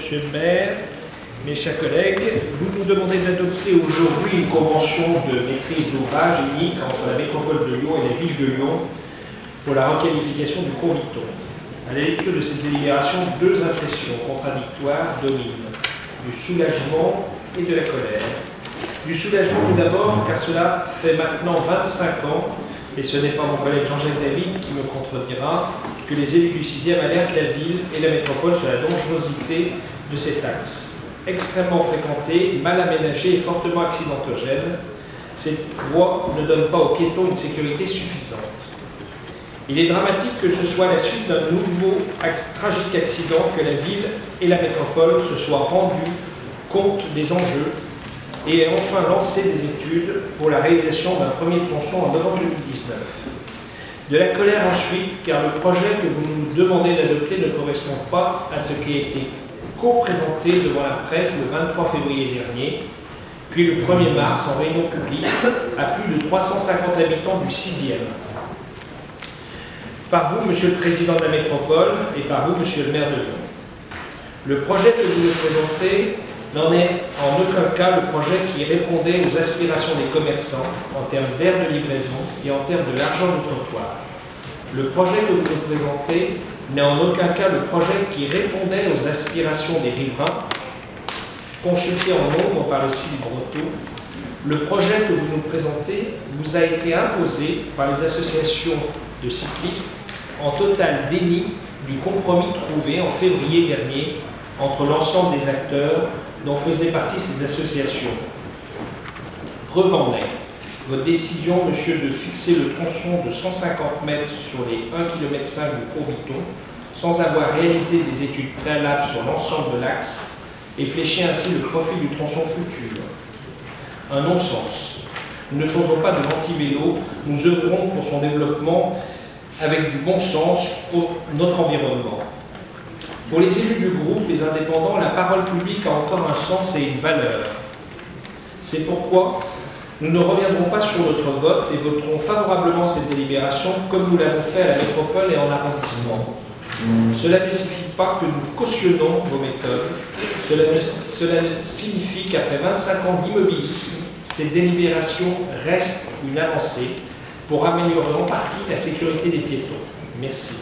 Monsieur le maire, mes chers collègues, vous nous demandez d'adopter aujourd'hui une convention de maîtrise d'ouvrage unique entre la métropole de Lyon et la ville de Lyon pour la requalification du cours Victor. À la lecture de cette délibération, deux impressions contradictoires dominent, du soulagement et de la colère. Du soulagement tout d'abord, car cela fait maintenant 25 ans, et ce n'est pas mon collègue Jean-Jacques David qui me contredira, que les élus du 6e alertent la ville et la métropole sur la dangerosité de cet axe. Extrêmement fréquenté, mal aménagé et fortement accidentogène, cette voie ne donne pas aux piétons une sécurité suffisante. Il est dramatique que ce soit à la suite d'un nouveau tragique accident que la ville et la métropole se soient rendues compte des enjeux et aient enfin lancé des études pour la réalisation d'un premier tronçon en novembre 2019. De la colère ensuite, car le projet que vous nous demandez d'adopter ne correspond pas à ce qui a été co-présenté devant la presse le 23 février dernier, puis le 1er mars en réunion publique à plus de 350 habitants du 6e. Par vous, Monsieur le Président de la Métropole, et par vous, Monsieur le maire de Lyon. Le projet que vous nous présentez n'en est en aucun cas le projet qui répondait aux aspirations des commerçants en termes d'aires de livraison et en termes de l'argent du trottoir. Le projet que vous nous présentez n'est en aucun cas le projet qui répondait aux aspirations des riverains, consultés en nombre par le site Brotteaux. Le projet que vous nous présentez vous a été imposé par les associations de cyclistes en total déni du compromis trouvé en février dernier entre l'ensemble des acteurs dont faisaient partie ces associations. Preuve en est, votre décision, monsieur, de fixer le tronçon de 150 mètres sur les 1,5 km du cours Victor, sans avoir réalisé des études préalables sur l'ensemble de l'axe, et flécher ainsi le profil du tronçon futur. Un non-sens. Nous ne faisons pas de l'anti-vélo, nous œuvrons pour son développement avec du bon sens pour notre environnement. Pour les élus du groupe, les indépendants, la parole publique a encore un sens et une valeur. C'est pourquoi nous ne reviendrons pas sur notre vote et voterons favorablement cette délibération comme nous l'avons fait à la métropole et en arrondissement. Cela ne signifie pas que nous cautionnons vos méthodes. Cela signifie qu'après 25 ans d'immobilisme, cette délibération reste une avancée pour améliorer en partie la sécurité des piétons. Merci.